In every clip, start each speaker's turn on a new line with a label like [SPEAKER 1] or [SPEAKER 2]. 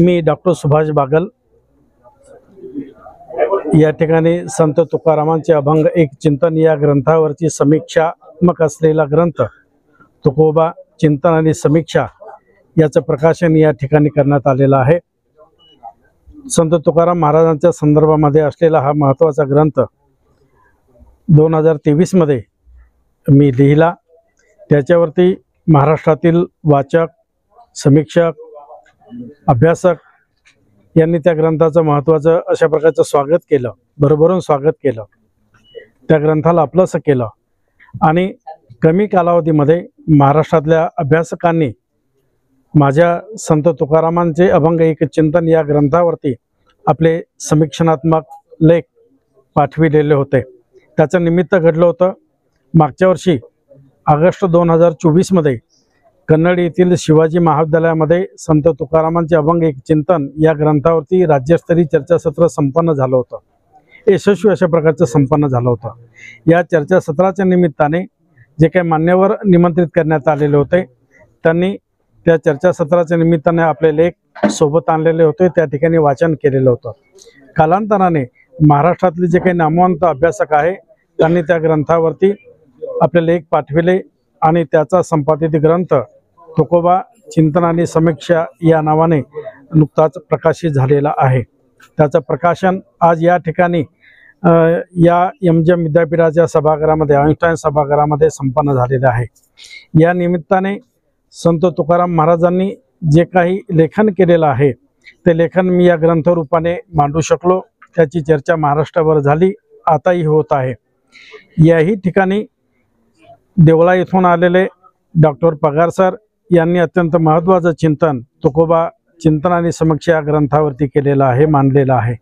[SPEAKER 1] मी doctor Subhash Bagal या ठिकाणी संत तुकारामांचे अभंग एक चिंतन या ग्रंथावरची समीक्षात्मक असलेला ग्रंथ तुकोबा चिंतन आणि समीक्षा याचं प्रकाशन या ठिकाणी करण्यात आलेलं आहे। संत तुकाराम महाराजांच्या संदर्भामध्ये असलेला हा महत्त्वाचा ग्रंथ 2023 मध्ये मी लिहिला। त्याच्यावरती महाराष्ट्रातील वाचक, समीक्षक, अभ्यासक यांनी त्या ग्रंथाचं महत्त्वाचं अशा प्रकारचं स्वागत केलं, भरभरून स्वागत केलं, त्या ग्रंथाला आपलंसं केलं आणि कमी कालावधीमध्ये महाराष्ट्रातल्या अभ्यासकांनी माझ्या संत तुकारामांचे अभंग एक चिंतन या ग्रंथावरती आपले समीक्षणात्मक लेख पाठविलेले होते। त्याचं निमित्त घडलं होतं मागच्या वर्षी ऑगस्ट 2024 मध्ये कन्नड येथील शिवाजी महाविद्यालयामध्ये संत तुकारामांचे अभंग एक चिंतन या ग्रंथावरती राज्यस्तरीय चर्चासत्र संपन्न झालं होतं। यशस्वी अशा प्रकारचं संपन्न झालं होतं। या चर्चासत्राच्या निमित्ताने जे काही मान्यवर निमंत्रित करण्यात आलेले होते त्यांनी त्या चर्चासत्राच्या निमित्ताने आपले लेख सोबत आणलेले होते, त्या ठिकाणी वाचन केलेलं होतं। कालांतराने महाराष्ट्रातले जे काही नामवंत अभ्यासक आहे त्यांनी त्या ग्रंथावरती आपले लेख पाठविले आणि त्याचा संपादित ग्रंथ तुकोबा चिंतन आणि समीक्षा या नावाने नुकताच प्रकाशित झालेला आहे। त्याचं प्रकाशन आज या ठिकाणी या एमजीएम विद्यापीठाच्या सभागृहामध्ये, आइन्स्टाईन सभागृहामध्ये संपन्न झालेलं आहे। या निमित्ताने संत तुकाराम महाराजांनी जे काही लेखन केलेलं आहे ते लेखन मी या ग्रंथ रूपाने मांडू शकलो। त्याची चर्चा महाराष्ट्रावर झाली, आताही होत आहे। याही ठिकाणी देवळा येथून आलेले डॉक्टर पगार सर यांनी अत्यंत महत्त्वाचं चिंतन तुकोबा चिंतन आणि समीक्षा या ग्रंथावरती केलेलं आहे, मांडलेलं आहे।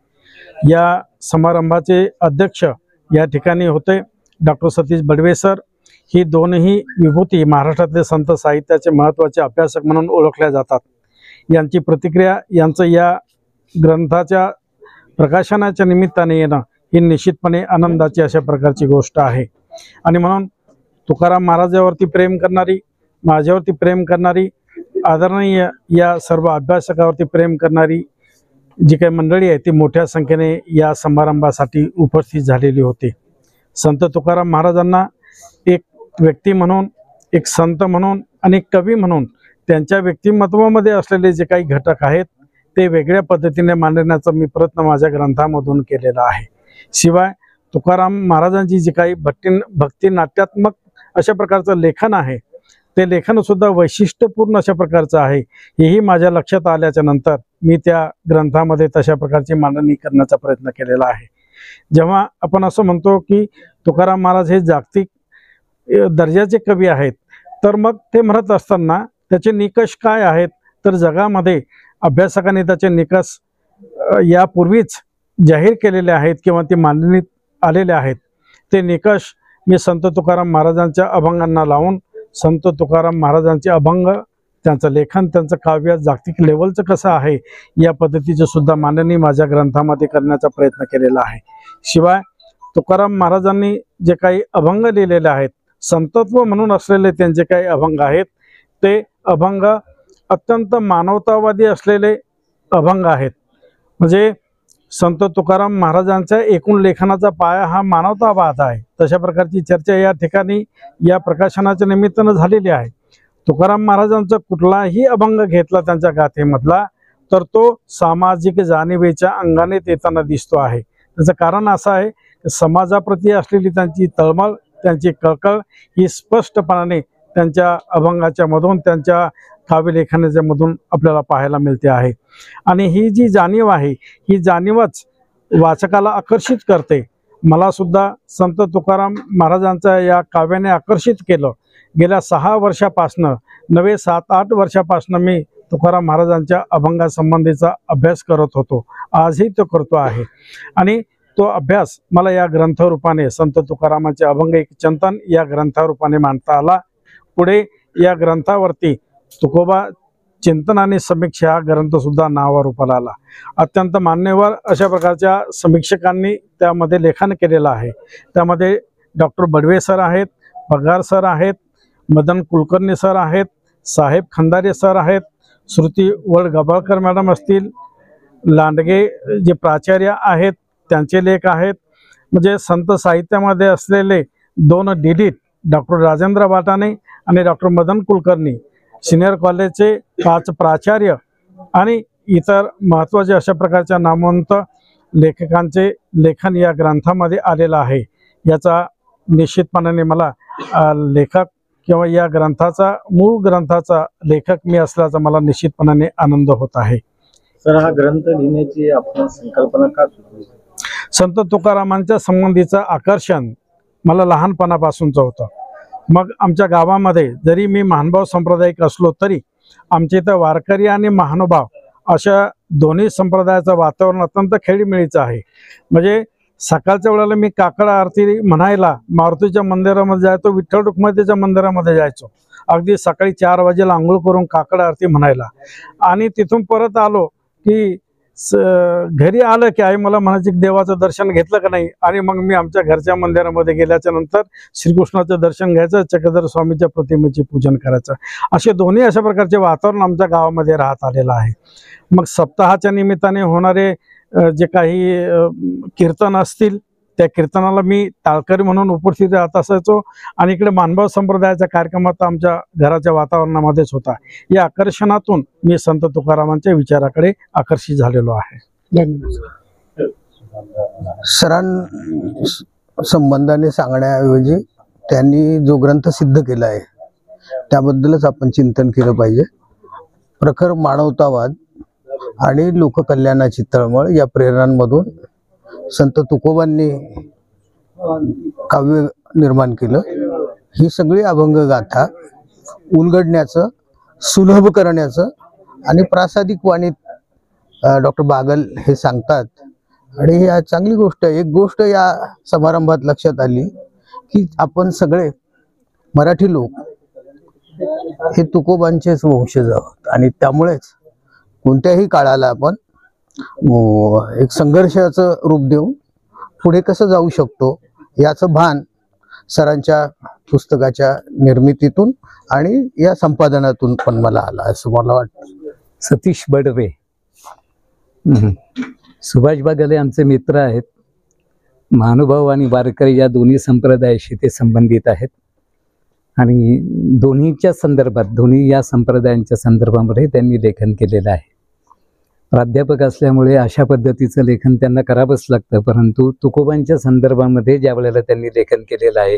[SPEAKER 1] या समारंभाचे अध्यक्ष या ठिकाणी होते डॉक्टर सतीश बडवे सर। ही दोनही विभूती महाराष्ट्रातले संत साहित्याचे महत्त्वाचे अभ्यासक म्हणून ओळखल्या जातात। यांची प्रतिक्रिया, यांचं या ग्रंथाच्या प्रकाशनाच्या निमित्ताने येणं ही निश्चितपणे आनंदाची अशा प्रकारची गोष्ट आहे। आणि म्हणून तुकाराम महाराजावरती प्रेम करणारी, माझ्यावरती प्रेम करणारी, आदरणीय या सर्व अभ्यासकावरती प्रेम करणारी जी काही मंडळी आहे ती मोठ्या संख्येने या समारंभासाठी उपस्थित झालेली होती। संत तुकाराम महाराजांना एक व्यक्ती म्हणून, एक संत म्हणून आणि एक कवी म्हणून त्यांच्या व्यक्तिमत्वामध्ये असलेले जे काही घटक आहेत ते वेगळ्या पद्धतीने मांडण्याचा मी प्रयत्न माझ्या ग्रंथामधून केलेला आहे। शिवाय तुकाराम महाराजांची जी काही भक्ती नाट्यात्मक अशा प्रकारचं लेखन आहे ते लेखन सुद्धा वैशिष्ट्यपूर्ण अशा प्रकारचं आहे। हेही माझ्या लक्षात आल्याच्या नंतर मी त्या ग्रंथामध्ये तशा प्रकारची मांडणी करण्याचा प्रयत्न केलेला आहे। जेव्हा आपण असं म्हणतो की तुकाराम महाराज हे जागतिक दर्जाचे कवी आहेत, तर मग ते म्हणत असताना त्याचे निकष काय आहेत, तर जगामध्ये अभ्यासकांनी त्याचे निकष यापूर्वीच जाहीर केलेले आहेत किंवा ते मांडणीत आलेले आहेत। ते निकष मी संत तुकाराम महाराजांच्या अभंगांना लावून संत तुकाराम महाराजांचे अभंग, त्यांचं लेखन, त्यांचं काव्य जागतिक लेवलचं कसं आहे या पद्धतीचं सुद्धा मांडणी माझ्या ग्रंथामध्ये करण्याचा प्रयत्न केलेला आहे। शिवाय तुकाराम महाराजांनी जे काही अभंग लिहिलेले आहेत, संतत्व म्हणून असलेले त्यांचे काही अभंग आहेत, ते अभंग अत्यंत मानवतावादी असलेले अभंग आहेत। म्हणजे संत तुकाराम महाराजांच्या एकूण लेखनाचा पाया हा मानवतावाद आहे। तशा प्रकारची चर्चा या ठिकाणी या प्रकाशनाच्या निमित्तानं झालेली आहे। तुकाराम महाराजांचा कुठलाही अभंग घेतला त्यांच्या गाथेमधला तर तो सामाजिक जाणीवेच्या अंगाने येताना दिसतो आहे। त्याचं कारण असं आहे की समाजाप्रती असलेली त्यांची तळमळ, त्यांची कळकळ ही स्पष्टपणाने त्यांच्या अभंगाच्या मधून, त्यांच्या काव्यलेखनाच्या मधून आपल्याला पाहायला मिळते आहे। आणि ही जी जाणीव आहे ही जाणीवच वाचकाला आकर्षित करते। मला सुद्धा संत तुकाराम महाराजांच्या या काव्याने आकर्षित केलं। गेल्या 6 वर्षापासनं, नवे 7-8 वर्षापासनं मी तुकाराम महाराजांच्या अभंगासंबंधीचा अभ्यास करत होतो, आजही तो करतो आहे। आणि तो अभ्यास मला या ग्रंथरूपाने संत तुकारामांचे अभंग एक चिंतन या ग्रंथारूपाने मांडता आला। पुढे या ग्रंथावरती तुकोबा चिंतन आणि समीक्षा हा ग्रंथ सुद्धा नावारूपाला आला। अत्यंत मान्यवर अशा प्रकारच्या समीक्षकांनी त्यामध्ये लेखन केलेलं आहे। त्यामध्ये डॉक्टर बडवे सर आहेत, पगार सर आहेत, मदन कुलकर्णी सर आहेत, साहेब खंदारे सर आहेत, श्रुती वडगबाळकर मॅडम असतील, लांडगे जे प्राचार्य आहेत त्यांचे लेख आहेत, म्हणजे संत साहित्यामध्ये असलेले 2 डिलीट डॉक्टर राजेंद्र बाटाणे आणि डॉक्टर मदन कुलकर्णी, सिनियर कॉलेजचे 5 प्राचार्य आणि इतर महत्त्वाचे अशा प्रकारच्या नामवंत लेखकांचे लेखन या ग्रंथामध्ये आलेलं आहे। याचा निश्चितपणाने मला लेखक किंवा या ग्रंथाचा मूळ ग्रंथाचा लेखक मी असल्याचा मला निश्चितपणाने आनंद होत आहे।
[SPEAKER 2] सर, हा ग्रंथ लिहिण्याची आपण संकल्पना का सुचली?
[SPEAKER 1] संत तुकारामांच्या संबंधीचं आकर्षण मला लहानपणापासूनचं होतं। मग आमच्या गावामध्ये जरी मी महानुभाव संप्रदायिक असलो तरी आमच्या इथं वारकरी आणि महानुभाव अशा दोन्ही संप्रदायाचं वातावरण अत्यंत खेळीमेळीचं आहे। म्हणजे सकाळच्या वेळेला मी काकड आरती म्हणायला मारुतीच्या मंदिरामध्ये जायचो, विठ्ठल रुक्मिणीच्या मंदिरामध्ये जायचो, अगदी सकाळी 4 वाजेला आंघोळ करून काकड आरती म्हणायला, आणि तिथून परत आलो की घरी आलं की आई मला म्हणायची देवाचं दर्शन घेतलं का नाही, आणि मग मी आमच्या घरच्या मंदिरामध्ये गेल्याच्या नंतर श्रीकृष्णाचं दर्शन घ्यायचं, चक्रधर स्वामीच्या प्रतिमेचे पूजन करायचं। असे दोन्ही अशा प्रकारचे वातावरण आमच्या गावामध्ये राहत आलेलं आहे। मग सप्ताहाच्या निमित्ताने होणारे जे काही कीर्तन असतील त्या कीर्तनाला मी टाळकरी म्हणून उपस्थित राहत असायचो, आणि इकडे मानभाव संप्रदायाच्या कार्यक्रमात आमच्या घराच्या वातावरणामध्येच होता। या आकर्षणातून मी संत तुकारामांच्या विचाराकडे आकर्षित झालेलो आहे।
[SPEAKER 3] धन्यवाद। संबंधाने सांगण्याऐवजी त्यांनी जो ग्रंथ सिद्ध केला आहे त्याबद्दलच आपण चिंतन केलं पाहिजे। प्रखर मानवतावाद आणि लोककल्याणाची तळमळ या प्रेरणांमधून संत तुकोबांनी काव्य निर्माण केलं। ही सगळी अभंग गाथा उलगडण्याचं, सुलभ करण्याचं आणि प्रासादिक वाणीत डॉक्टर बागल हे सांगतात, आणि ही चांगली गोष्ट आहे। एक गोष्ट या समारंभात लक्षात आली की आपण सगळे मराठी लोक हे तुकोबांचेच वंशज आहोत, आणि त्यामुळेच कोणत्याही काळाला आपण एक संघर्षाचं रूप देऊन पुढे कसं जाऊ शकतो याचं भान सरांच्या पुस्तकाच्या निर्मितीतून आणि या संपादनातून पण मला आलं असं मला वाटतं।
[SPEAKER 4] सतीश बडवे, सुभाष बागले आमचे मित्र आहेत। महानुभाव आणि वारकरी या दोन्ही संप्रदायाशी ते संबंधित आहेत, आणि दोन्हीच्या संदर्भात, दोन्ही या संप्रदायांच्या संदर्भामध्ये त्यांनी लेखन केलेलं आहे। प्राध्यापक असल्यामुळे अशा पद्धतीचं लेखन त्यांना करावंच लागतं, परंतु तुकोबांच्या संदर्भामध्ये ज्या वेळेला त्यांनी लेखन केलेलं आहे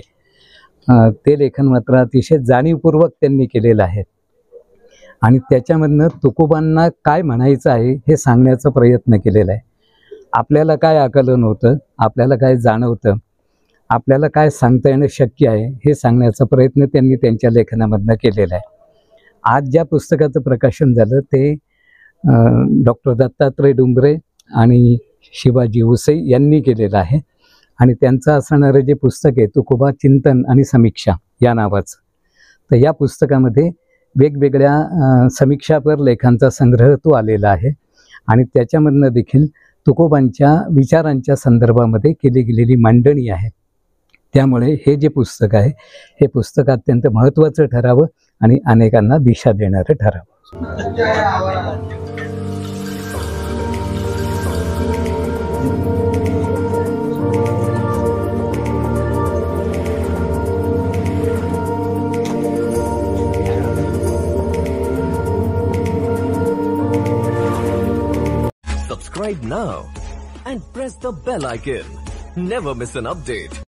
[SPEAKER 4] ते लेखन मात्र अतिशय जाणीवपूर्वक त्यांनी केलेलं आहे, आणि त्याच्यामधनं तुकोबांना काय म्हणायचं आहे हे सांगण्याचा प्रयत्न केलेला आहे। आपल्याला काय आकलन होतं, आपल्याला काय जाणवतं, आपल्याला काय सांगता येणं शक्य आहे हे सांगण्याचा प्रयत्न त्यांनी त्यांच्या लेखनामधनं केलेला आहे। आज ज्या पुस्तकाचं प्रकाशन झालं ते डॉक्टर दत्तात्रय डुंबरे आणि शिवाजी उसे यांनी केलेलं आहे, आणि त्यांचं असणारं जे पुस्तक आहे तुकोबा चिंतन आणि समीक्षा या नावाचं, तर या पुस्तकामध्ये वेगवेगळ्या समीक्षापर लेखांचा संग्रह तो आलेला आहे, आणि त्याच्यामधनं देखील तुकोबांच्या विचारांच्या संदर्भामध्ये केली गेलेली मांडणी आहे। त्यामुळे हे जे पुस्तक आहे हे पुस्तक अत्यंत महत्त्वाचं ठरावं आणि अनेकांना दिशा देणारं ठरावं।
[SPEAKER 5] Subscribe now and press the bell icon. Never miss an update.